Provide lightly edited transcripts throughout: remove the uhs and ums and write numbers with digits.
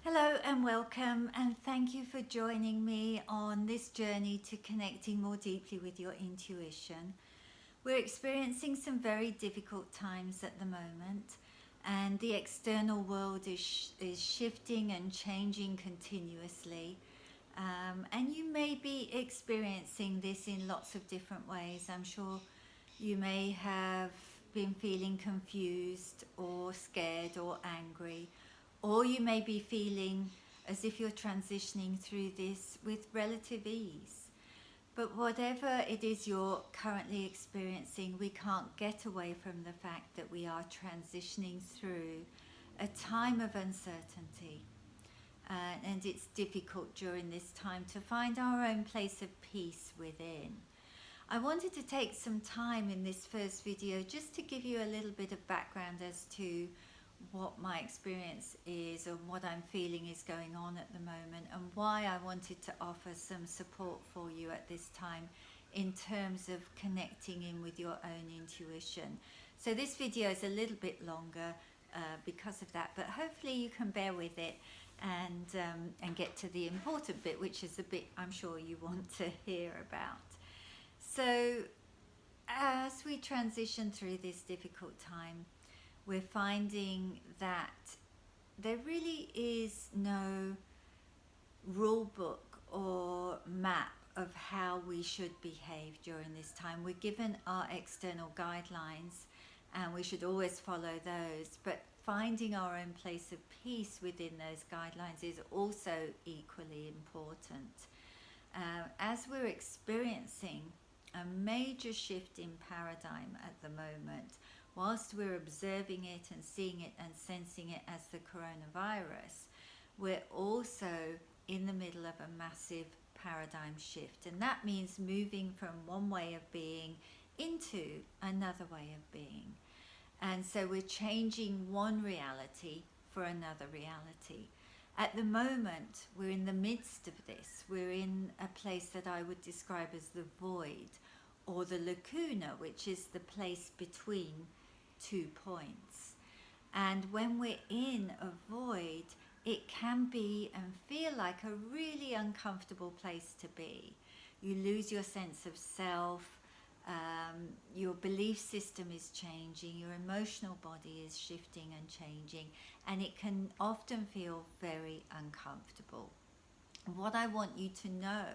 Hello and welcome, and thank you for joining me on this journey to connecting more deeply with your intuition. We're experiencing some very difficult times at the moment, and the external world is shifting and changing continuously. And you may be experiencing this in lots of different ways. I'm sure you may have been feeling confused or scared or angry, or you may be feeling as if you're transitioning through this with relative ease. But whatever it is you're currently experiencing, we can't get away from the fact that we are transitioning through a time of uncertainty. And it's difficult during this time to find our own place of peace within. I wanted to take some time in this first video just to give you a little bit of background as to what my experience is and what I'm feeling is going on at the moment, and why I wanted to offer some support for you at this time in terms of connecting in with your own intuition. So this video is a little bit longer because of that, but hopefully you can bear with it and get to the important bit, which is the bit I'm sure you want to hear about. So as we transition through this difficult time, we're finding that there really is no rule book or map of how we should behave during this time. We're given our external guidelines and we should always follow those, but finding our own place of peace within those guidelines is also equally important. As we're experiencing a major shift in paradigm at the moment, whilst we're observing it and seeing it and sensing it as the coronavirus, we're also in the middle of a massive paradigm shift. And that means moving from one way of being into another way of being. And so we're changing one reality for another reality. At the moment, we're in the midst of this. We're in a place that I would describe as the void, or the lacuna, which is the place between 2 points. And when we're in a void, it can be and feel like a really uncomfortable place to be. You lose your sense of self, your belief system is changing, your emotional body is shifting and changing, and it can often feel very uncomfortable. What I want you to know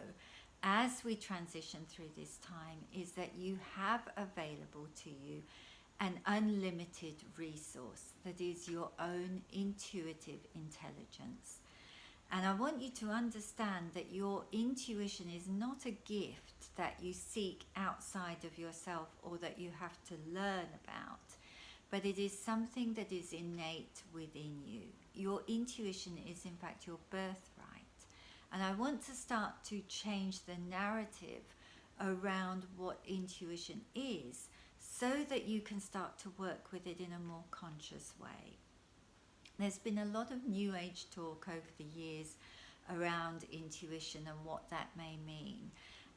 as we transition through this time is that you have available to you an unlimited resource that is your own intuitive intelligence. And I want you to understand that your intuition is not a gift that you seek outside of yourself or that you have to learn about, but it is something that is innate within you. Your intuition is in fact your birthright. And I want to start to change the narrative around what intuition is, so that you can start to work with it in a more conscious way. There's been a lot of New Age talk over the years around intuition and what that may mean.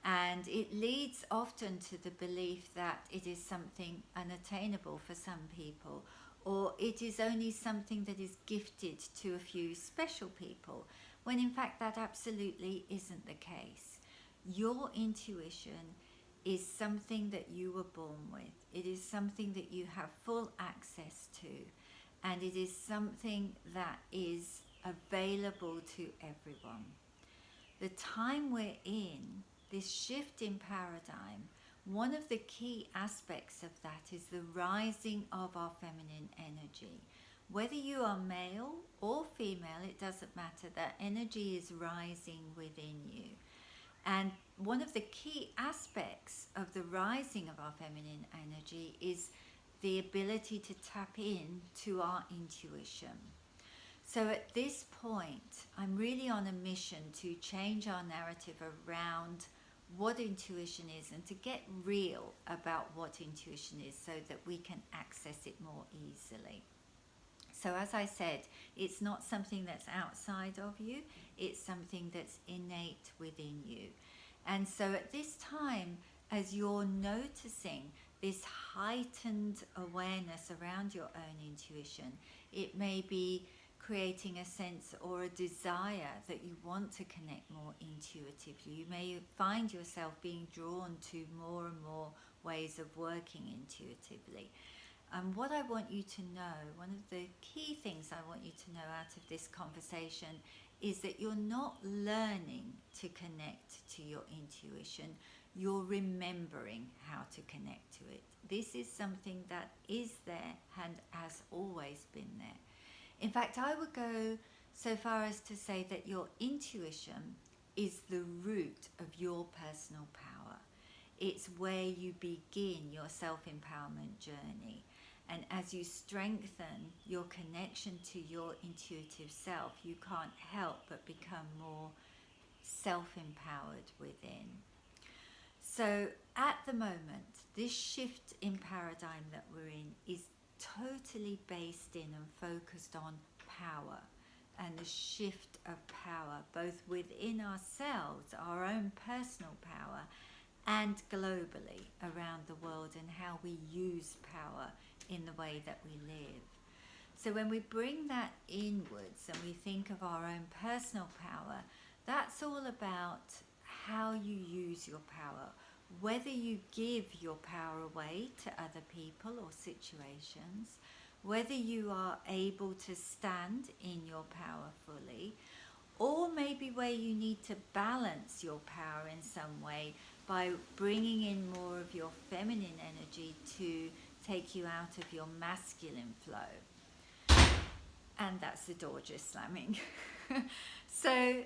And it leads often to the belief that it is something unattainable for some people, or it is only something that is gifted to a few special people, when in fact that absolutely isn't the case. Your intuition is something that you were born with. It is something that you have full access to, and it is something that is available to everyone. The time we're in, this shift in paradigm, one of the key aspects of that is the rising of our feminine energy. Whether you are male or female, it doesn't matter. That energy is rising within you. And one of the key aspects of the rising of our feminine energy is the ability to tap in to our intuition. So at this point, I'm really on a mission to change our narrative around what intuition is and to get real about what intuition is so that we can access it more easily. So as I said, it's not something that's outside of you, it's something that's innate within you. And so at this time, as you're noticing this heightened awareness around your own intuition, it may be creating a sense or a desire that you want to connect more intuitively. You may find yourself being drawn to more and more ways of working intuitively. And what I want you to know, one of the key things I want you to know out of this conversation is that you're not learning to connect to your intuition, you're remembering how to connect to it. This is something that is there and has always been there. In fact, I would go so far as to say that your intuition is the root of your personal power. It's where you begin your self-empowerment journey. And as you strengthen your connection to your intuitive self, you can't help but become more self-empowered within. So at the moment, this shift in paradigm that we're in is totally based in and focused on power and the shift of power, both within ourselves, our own personal power, and globally around the world, and how we use power in the way that we live. So when we bring that inwards and we think of our own personal power, that's all about how you use your power, whether you give your power away to other people or situations, whether you are able to stand in your power fully, or maybe where you need to balance your power in some way by bringing in more of your feminine energy to take you out of your masculine flow. And that's the door just slamming. So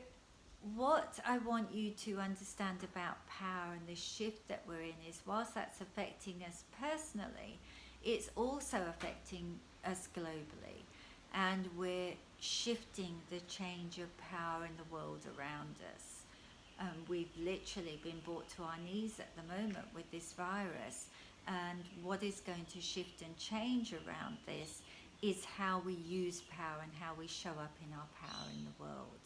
what I want you to understand about power and the shift that we're in is, whilst that's affecting us personally, it's also affecting us globally. And we're shifting the change of power in the world around us. We've literally been brought to our knees at the moment with this virus. And what is going to shift and change around this is how we use power and how we show up in our power in the world.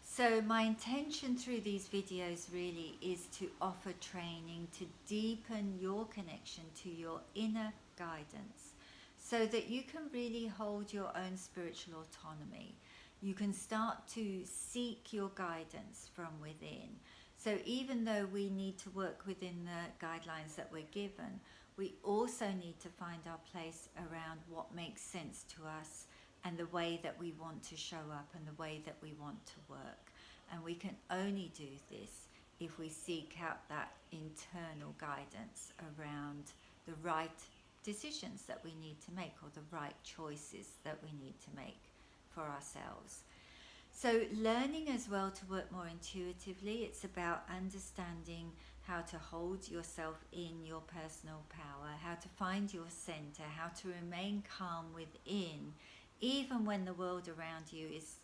So my intention through these videos really is to offer training to deepen your connection to your inner guidance, so that you can really hold your own spiritual autonomy. You can start to seek your guidance from within. So even though we need to work within the guidelines that we're given, we also need to find our place around what makes sense to us and the way that we want to show up and the way that we want to work. And we can only do this if we seek out that internal guidance around the right decisions that we need to make, or the right choices that we need to make for ourselves. So learning as well to work more intuitively, it's about understanding how to hold yourself in your personal power, how to find your center, how to remain calm within, even when the world around you is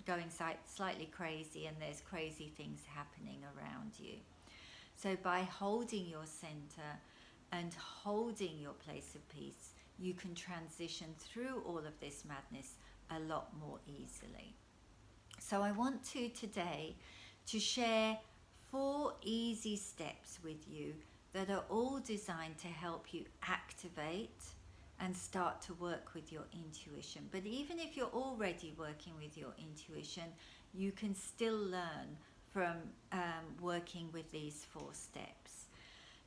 going slightly crazy and there's crazy things happening around you. So by holding your center and holding your place of peace, you can transition through all of this madness a lot more easily. So I want to today to share 4 easy steps with you that are all designed to help you activate and start to work with your intuition. But even if you're already working with your intuition, you can still learn from working with these 4 steps.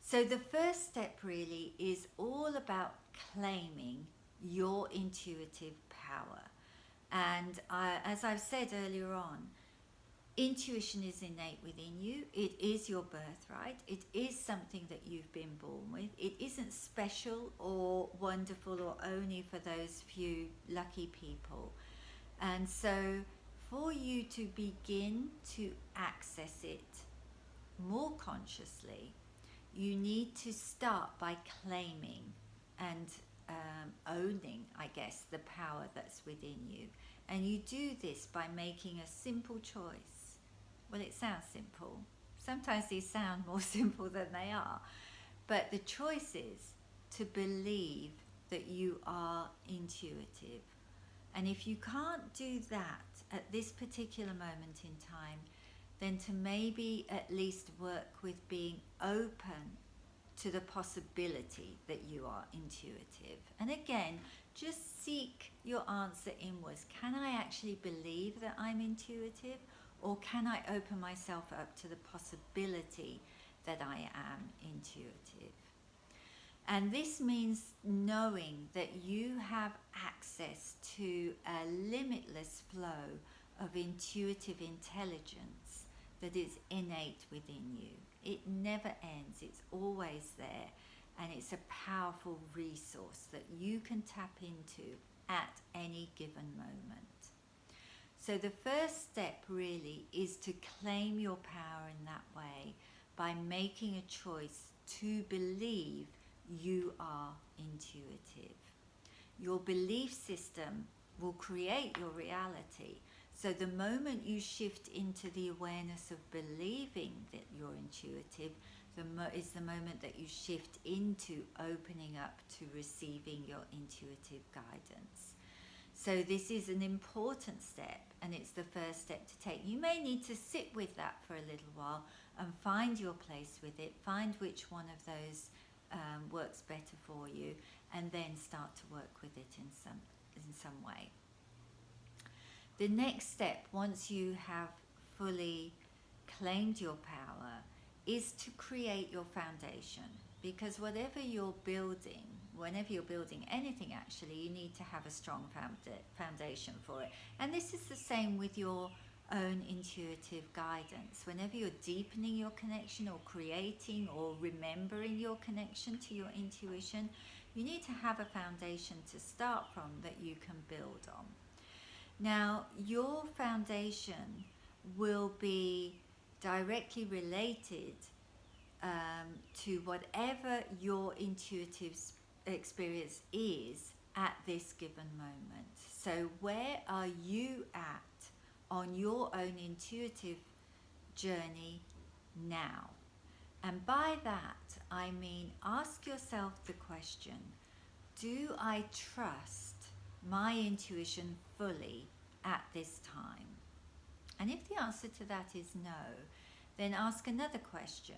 So the first step really is all about claiming your intuitive power. And as I've said earlier on, intuition is innate within you. It is your birthright. It is something that you've been born with. It isn't special or wonderful or only for those few lucky people. And so for you to begin to access it more consciously, you need to start by claiming and owning, I guess, the power that's within you. And you do this by making a simple choice. Well, it sounds simple. Sometimes these sound more simple than they are. But the choice is to believe that you are intuitive. And if you can't do that at this particular moment in time, then to maybe at least work with being open to the possibility that you are intuitive. And again, just seek your answer inwards. Can I actually believe that I'm intuitive, or can I open myself up to the possibility that I am intuitive? And this means knowing that you have access to a limitless flow of intuitive intelligence that is innate within you. It never ends, it's always there, and it's a powerful resource that you can tap into at any given moment. So the first step really is to claim your power in that way by making a choice to believe you are intuitive. Your belief system will create your reality. So the moment you shift into the awareness of believing that you're intuitive, is the moment that you shift into opening up to receiving your intuitive guidance. So this is an important step, and it's the first step to take. You may need to sit with that for a little while and find your place with it, find which one of those works better for you, and then start to work with it in some way. The next step, once you have fully claimed your power, is to create your foundation. Because whatever you're building, whenever you're building anything actually, you need to have a strong foundation for it. And this is the same with your own intuitive guidance. Whenever you're deepening your connection or creating or remembering your connection to your intuition, you need to have a foundation to start from that you can build on. Now, your foundation will be directly related to whatever your intuitive experience is at this given moment. So where are you at on your own intuitive journey now? And by that, I mean, ask yourself the question, do I trust my intuition fully at this time? And if the answer to that is no, then ask another question.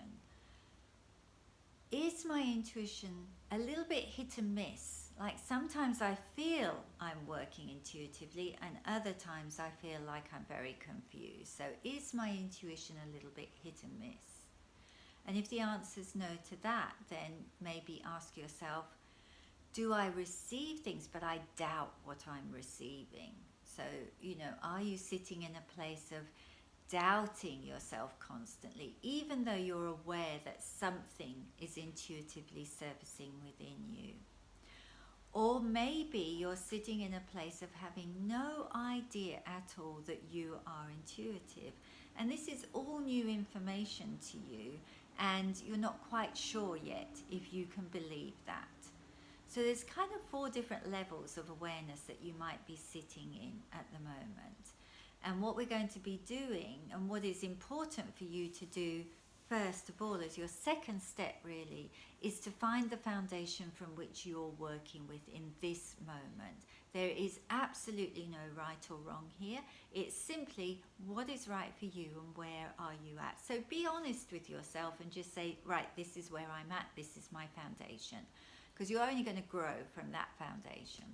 Is my intuition a little bit hit and miss? Like sometimes I feel I'm working intuitively, and other times I feel like I'm very confused. So is my intuition a little bit hit and miss? And if the answer is no to that, then maybe ask yourself, do I receive things but I doubt what I'm receiving? So, are you sitting in a place of doubting yourself constantly, even though you're aware that something is intuitively surfacing within you? Or maybe you're sitting in a place of having no idea at all that you are intuitive. And this is all new information to you, and you're not quite sure yet if you can believe that. So there's kind of 4 different levels of awareness that you might be sitting in at the moment. And what we're going to be doing, and what is important for you to do first of all as your second step really, is to find the foundation from which you're working with in this moment. There is absolutely no right or wrong here. It's simply what is right for you and where are you at. So be honest with yourself and just say, right, this is where I'm at, this is my foundation. Because you're only going to grow from that foundation.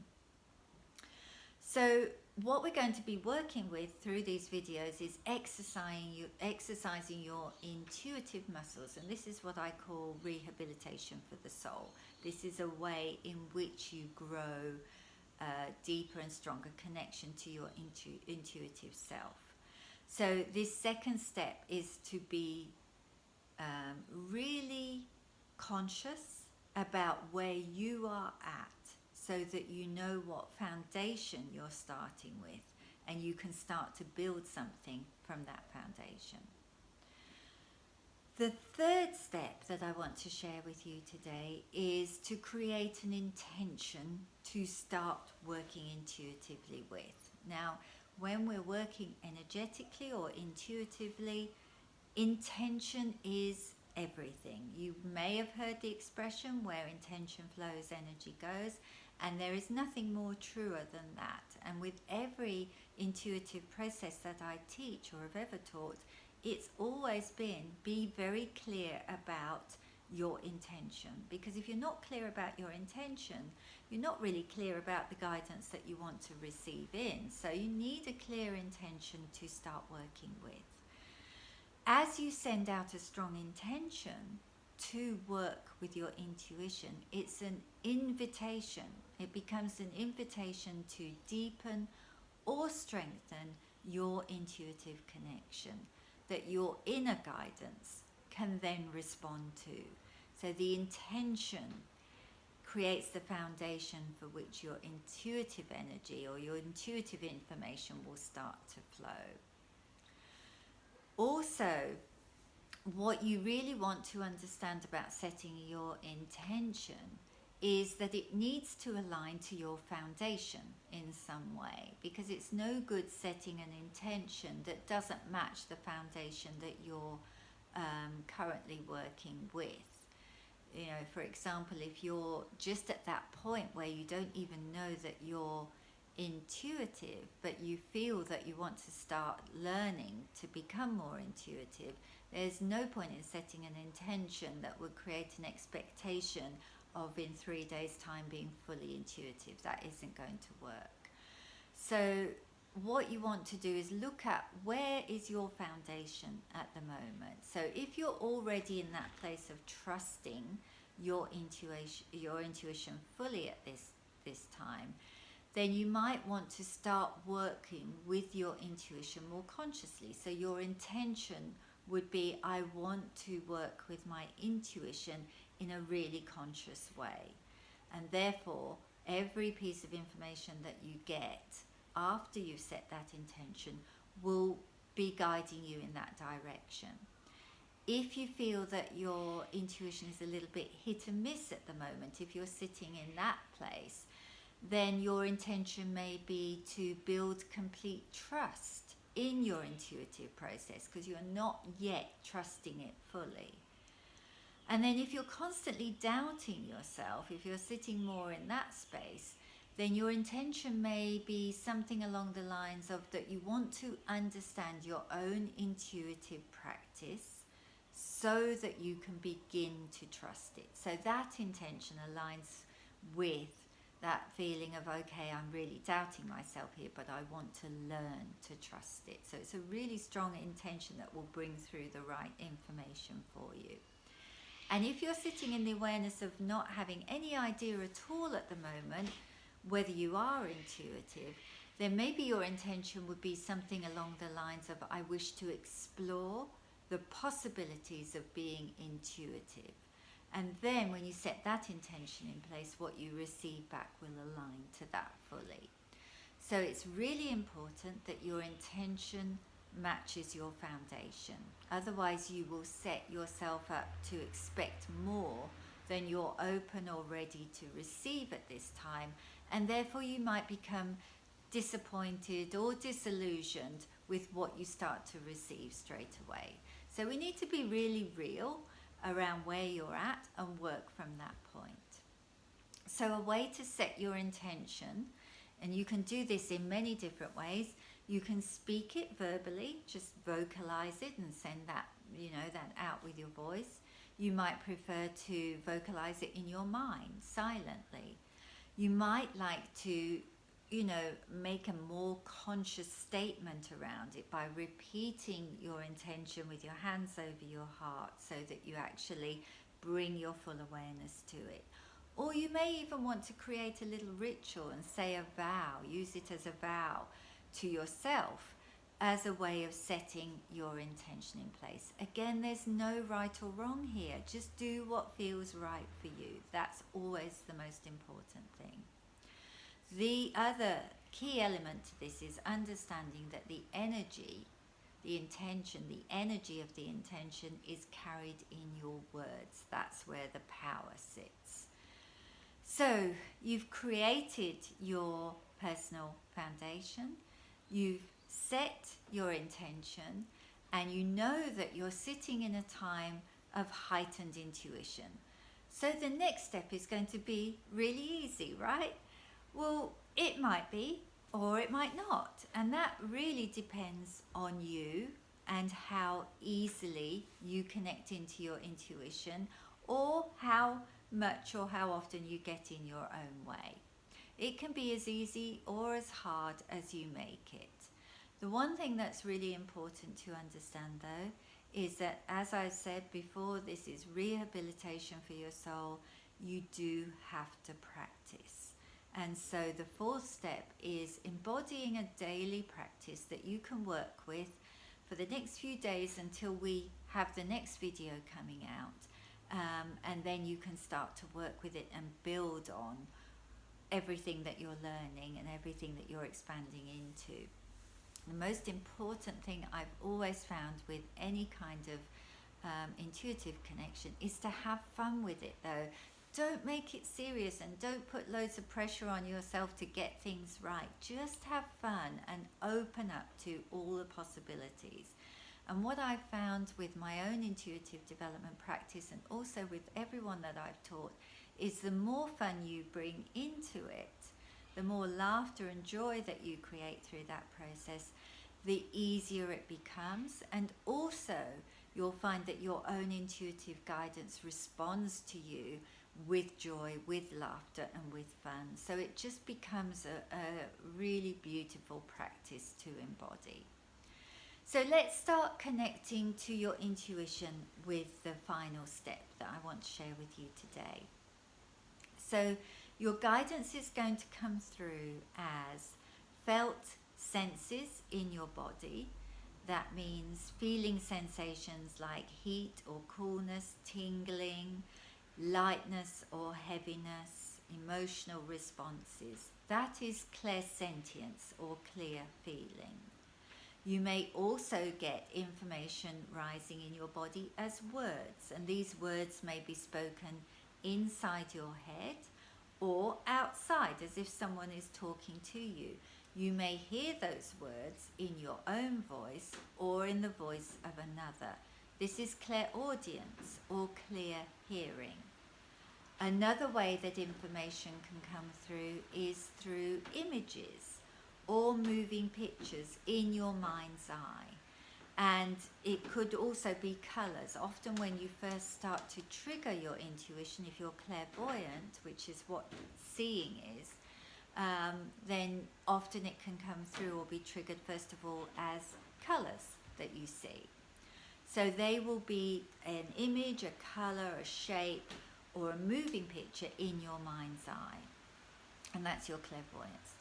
So what we're going to be working with through these videos is exercising your intuitive muscles, and this is what I call rehabilitation for the soul. This is a way in which you grow a deeper and stronger connection to your intuitive self. So this second step is to be really conscious about where you are at, so that you know what foundation you're starting with, and you can start to build something from that foundation. The third step that I want to share with you today is to create an intention to start working intuitively with. Now, when we're working energetically or intuitively, intention is everything. You may have heard the expression, where intention flows, energy goes. And there is nothing more truer than that. And with every intuitive process that I teach or have ever taught, it's always been, be very clear about your intention. Because if you're not clear about your intention, you're not really clear about the guidance that you want to receive in. So you need a clear intention to start working with. As you send out a strong intention to work with your intuition, it's an invitation. It becomes an invitation to deepen or strengthen your intuitive connection that your inner guidance can then respond to. So the intention creates the foundation for which your intuitive energy or your intuitive information will start to flow. Also, what you really want to understand about setting your intention is that it needs to align to your foundation in some way, because it's no good setting an intention that doesn't match the foundation that you're currently working with. You know, for example, if you're just at that point where you don't even know that you're intuitive, but you feel that you want to start learning to become more intuitive, there's no point in setting an intention that would create an expectation of in 3 days' time being fully intuitive. That isn't going to work. So what you want to do is look at where is your foundation at the moment. So if you're already in that place of trusting your intuition fully at this time, then you might want to start working with your intuition more consciously. So your intention would be, I want to work with my intuition in a really conscious way. And therefore, every piece of information that you get after you've set that intention will be guiding you in that direction. If you feel that your intuition is a little bit hit and miss at the moment, if you're sitting in that place, then your intention may be to build complete trust in your intuitive process, because you're not yet trusting it fully. And then if you're constantly doubting yourself, if you're sitting more in that space, then your intention may be something along the lines of that you want to understand your own intuitive practice so that you can begin to trust it. So that intention aligns with that feeling of, okay, I'm really doubting myself here, but I want to learn to trust it. So it's a really strong intention that will bring through the right information for you. And if you're sitting in the awareness of not having any idea at all at the moment whether you are intuitive, then maybe your intention would be something along the lines of, I wish to explore the possibilities of being intuitive. And then when you set that intention in place, what you receive back will align to that fully. So it's really important that your intention matches your foundation. Otherwise, you will set yourself up to expect more than you're open or ready to receive at this time. And therefore, you might become disappointed or disillusioned with what you start to receive straight away. So we need to be really real around where you're at and work from that point. So a way to set your intention, and you can do this in many different ways. You can speak it verbally, just vocalize it and send that, that out with your voice. You might prefer to vocalize it in your mind silently. You might like to make a more conscious statement around it by repeating your intention with your hands over your heart so that you actually bring your full awareness to it. Or you may even want to create a little ritual and say a vow, use it as a vow to yourself as a way of setting your intention in place. Again, there's no right or wrong here. Just do what feels right for you. That's always the most important thing. The other key element to this is understanding that the energy, the intention, the energy of the intention is carried in your words. That's where the power sits. So you've created your personal foundation, you've set your intention, and you know that you're sitting in a time of heightened intuition. So the next step is going to be really easy, right? Well, it might be, or it might not. And that really depends on you and how easily you connect into your intuition, or how much or how often you get in your own way. It can be as easy or as hard as you make it. The one thing that's really important to understand though is that, as I said before, this is rehabilitation for your soul. You do have to practice. And so the fourth step is embodying a daily practice that you can work with for the next few days until we have the next video coming out. And then you can start to work with it and build on everything that you're learning and everything that you're expanding into. The most important thing I've always found with any kind of intuitive connection is to have fun with it though. Don't make it serious and don't put loads of pressure on yourself to get things right. Just have fun and open up to all the possibilities. And what I've found with my own intuitive development practice and also with everyone that I've taught is the more fun you bring into it, the more laughter and joy that you create through that process, the easier it becomes. And also you'll find that your own intuitive guidance responds to you with joy, with laughter and with fun. So it just becomes a really beautiful practice to embody. So let's start connecting to your intuition with the final step that I want to share with you today. So your guidance is going to come through as felt senses in your body. That means feeling sensations like heat or coolness, tingling, lightness or heaviness, emotional responses. That is clairsentience or clear feeling. You may also get information rising in your body as words, and these words may be spoken inside your head or outside as if someone is talking to you. You may hear those words in your own voice or in the voice of another. This is clairaudience or clear hearing. Another way that information can come through is through images or moving pictures in your mind's eye. And it could also be colours. Often when you first start to trigger your intuition, if you're clairvoyant, which is what seeing is, then often it can come through or be triggered first of all as colours that you see. So they will be an image, a colour, a shape, or a moving picture in your mind's eye. And that's your clairvoyance.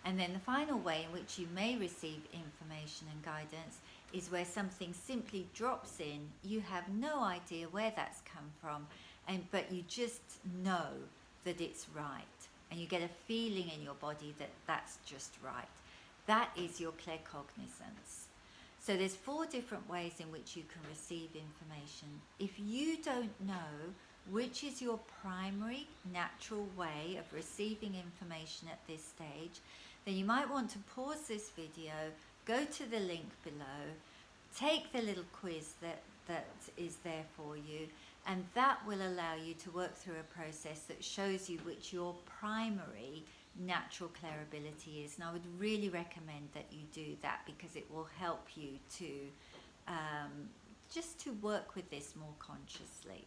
And then the final way in which you may receive information and guidance is where something simply drops in. You have no idea where that's come from, but you just know that it's right. And you get a feeling in your body that that's just right. That is your claircognizance. So there's 4 different ways in which you can receive information. If you don't know which is your primary natural way of receiving information at this stage, then you might want to pause this video, go to the link below, take the little quiz that is there for you, and that will allow you to work through a process that shows you which your primary natural clair ability is. And I would really recommend that you do that because it will help you to just to work with this more consciously.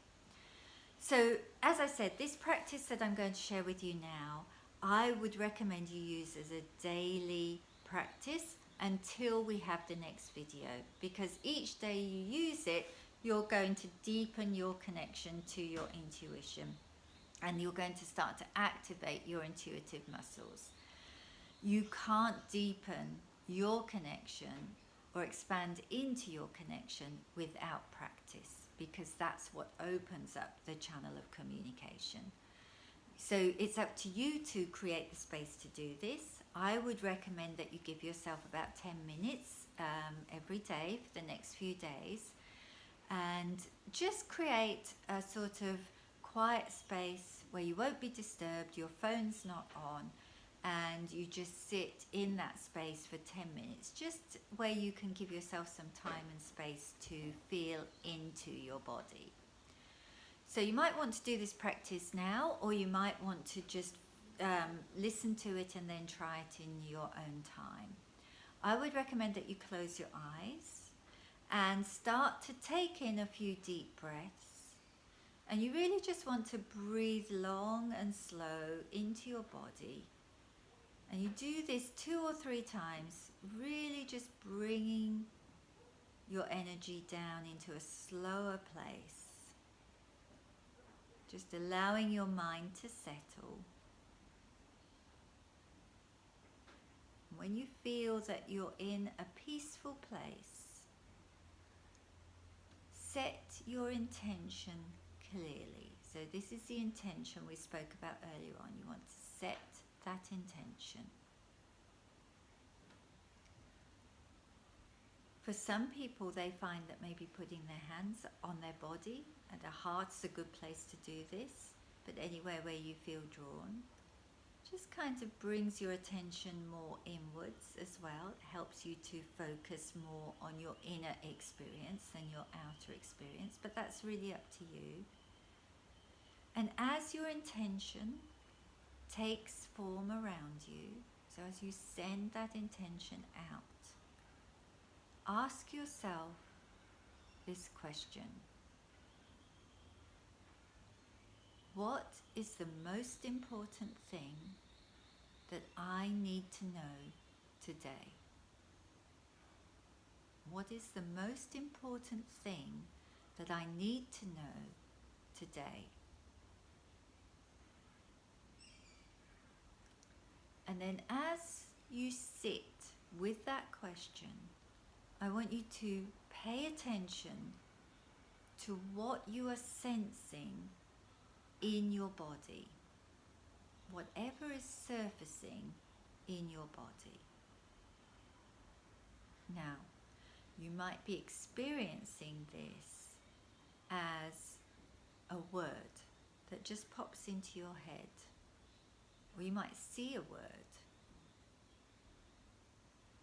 So as I said, this practice that I'm going to share with you now, I would recommend you use as a daily practice until we have the next video, because each day you use it, you're going to deepen your connection to your intuition and you're going to start to activate your intuitive muscles. You can't deepen your connection or expand into your connection without practice, because that's what opens up the channel of communication. So it's up to you to create the space to do this. I would recommend that you give yourself about 10 minutes every day for the next few days, and just create a sort of quiet space where you won't be disturbed, your phone's not on, and you just sit in that space for 10 minutes, just where you can give yourself some time and space to feel into your body. So you might want to do this practice now, or you might want to just listen to it and then try it in your own time. I would recommend that you close your eyes and start to take in a few deep breaths, And you really just want to breathe long and slow into your body. And you do this 2 or 3 times, really just bringing your energy down into a slower place. Just allowing your mind to settle. When you feel that you're in a peaceful place, set your intention clearly. So this is the intention we spoke about earlier on. You want to set that intention. For some people, they find that maybe putting their hands on their body and their heart's a good place to do this, but anywhere where you feel drawn, just kind of brings your attention more inwards as well. It helps you to focus more on your inner experience than your outer experience, but that's really up to you. And as your intention takes form around you, so as you send that intention out, ask yourself this question. What is the most important thing that I need to know today? What is the most important thing that I need to know today? And then as you sit with that question, I want you to pay attention to what you are sensing in your body, whatever is surfacing in your body. Now, you might be experiencing this as a word that just pops into your head, or you might see a word,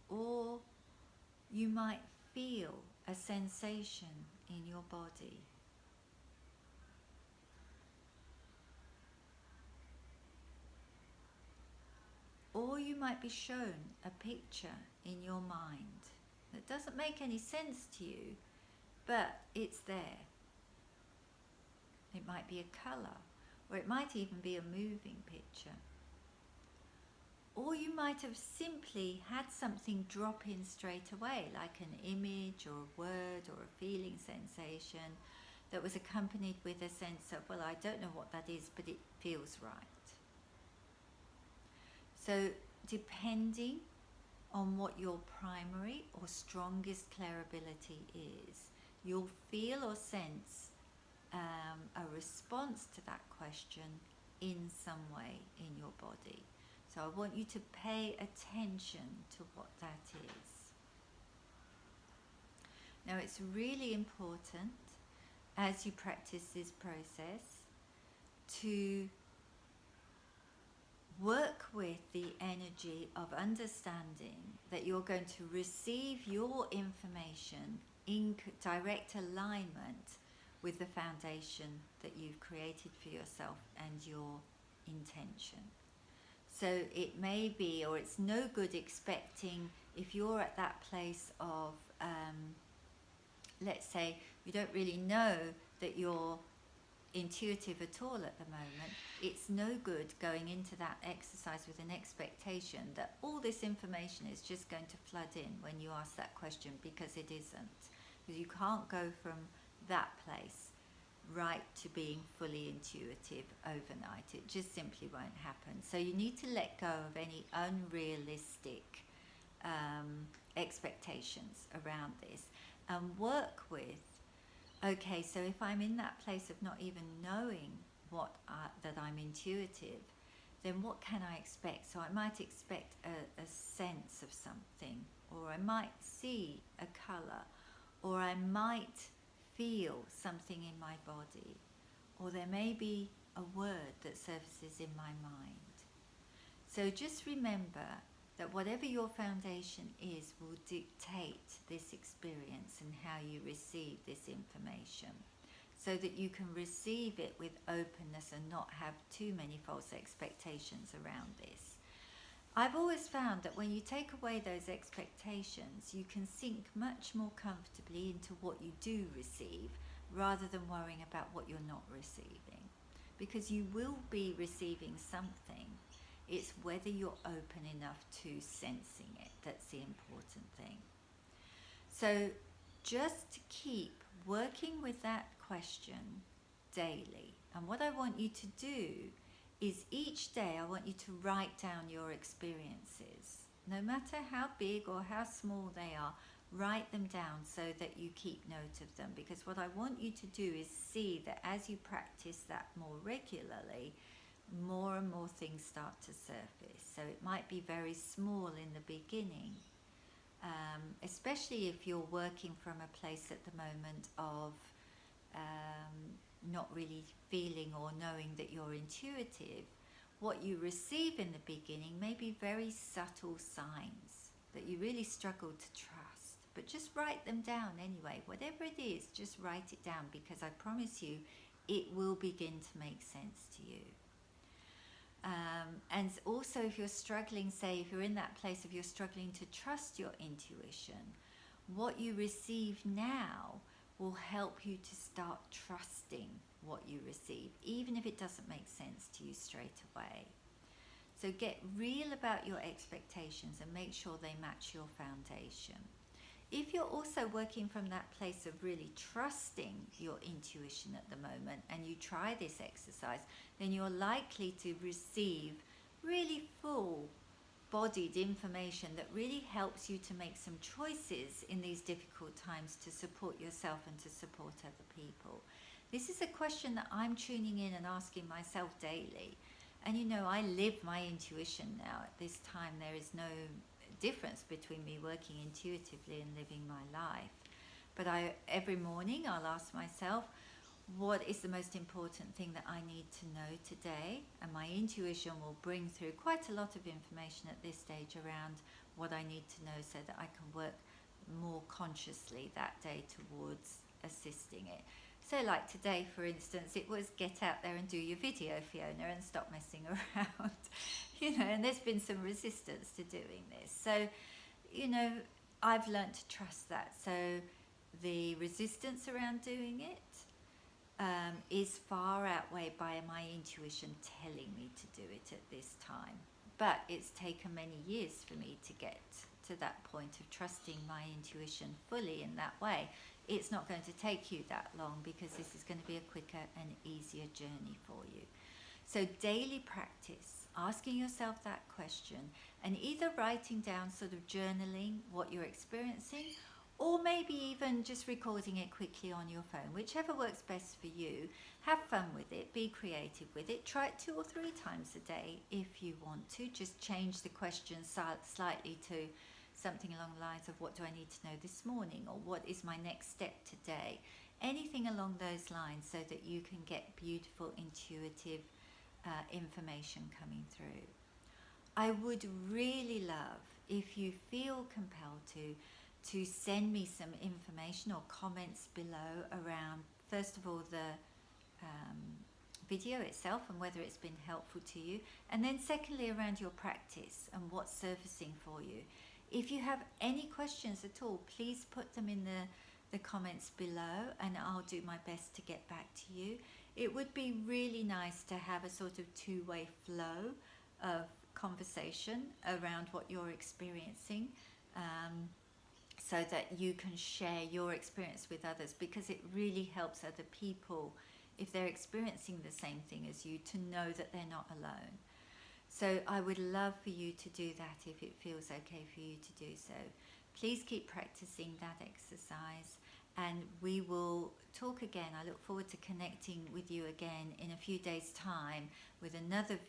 or you might feel a sensation in your body. Or you might be shown a picture in your mind that doesn't make any sense to you, but it's there. It might be a colour, or it might even be a moving picture. Or you might have simply had something drop in straight away, like an image or a word or a feeling sensation that was accompanied with a sense of, well, I don't know what that is, but it feels right. So depending on what your primary or strongest clairability is, you'll feel or sense a response to that question in some way in your body. So I want you to pay attention to what that is. Now it's really important as you practice this process to work with the energy of understanding that you're going to receive your information in direct alignment with the foundation that you've created for yourself and your intention. So it may be, or it's no good expecting, if you're at that place of, let's say, you don't really know that you're intuitive at all at the moment, it's no good going into that exercise with an expectation that all this information is just going to flood in when you ask that question, because it isn't. Because you can't go from that place right to being fully intuitive overnight. It just simply won't happen. So you need to let go of any unrealistic expectations around this and work with, okay, so if I'm in that place of not even knowing that I'm intuitive, then what can I expect? So I might expect a sense of something, or I might see a colour, or I might feel something in my body, or there may be a word that surfaces in my mind. So just remember that whatever your foundation is will dictate this experience and how you receive this information, so that you can receive it with openness and not have too many false expectations around this. I've always found that when you take away those expectations, you can sink much more comfortably into what you do receive, rather than worrying about what you're not receiving, because you will be receiving something. It's whether you're open enough to sensing it that's the important thing. So just keep working with that question daily. And what I want you to do is each day I want you to write down your experiences. No matter how big or how small they are, write them down so that you keep note of them. Because what I want you to do is see that as you practice that more regularly, more and more things start to surface. So it might be very small in the beginning, especially if you're working from a place at the moment of not really feeling or knowing that you're intuitive. What you receive in the beginning may be very subtle signs that you really struggle to trust, but just write them down anyway. Whatever it is, just write it down, because I promise you it will begin to make sense to you. And also, if you're struggling, say if you're in that place of you're struggling to trust your intuition, what you receive now will help you to start trusting what you receive, even if it doesn't make sense to you straight away. So get real about your expectations and make sure they match your foundation. If you're also working from that place of really trusting your intuition at the moment, and you try this exercise, then you're likely to receive really full-bodied information that really helps you to make some choices in these difficult times to support yourself and to support other people. This is a question that I'm tuning in and asking myself daily. And you know, I live my intuition now. At this time, there is no difference between me working intuitively and living my life. But every morning I'll ask myself, what is the most important thing that I need to know today? And my intuition will bring through quite a lot of information at this stage around what I need to know, so that I can work more consciously that day towards assisting it. So like today, for instance, it was get out there and do your video, Fiona, and stop messing around. You know, and there's been some resistance to doing this. So, you know, I've learned to trust that. So the resistance around doing it is far outweighed by my intuition telling me to do it at this time. But it's taken many years for me to get to that point of trusting my intuition fully in that way. It's not going to take you that long, because this is going to be a quicker and easier journey for you. So daily practice, asking yourself that question, and either writing down, sort of journaling what you're experiencing, or maybe even just recording it quickly on your phone, whichever works best for you. Have fun with it, be creative with it, try it 2 or 3 times a day if you want to. Just change the question slightly to something along the lines of, what do I need to know this morning, or what is my next step today? Anything along those lines, so that you can get beautiful, intuitive information coming through. I would really love, if you feel compelled to send me some information or comments below around, first of all, the video itself and whether it's been helpful to you, and then secondly around your practice and what's surfacing for you. If you have any questions at all, please put them in the comments below, and I'll do my best to get back to you. It would be really nice to have a sort of two-way flow of conversation around what you're experiencing, so that you can share your experience with others, because it really helps other people, if they're experiencing the same thing as you, to know that they're not alone. So I would love for you to do that if it feels okay for you to do so. Please keep practicing that exercise, and we will talk again. I look forward to connecting with you again in a few days' time with another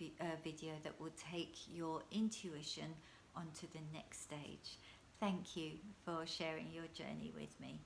video that will take your intuition onto the next stage. Thank you for sharing your journey with me.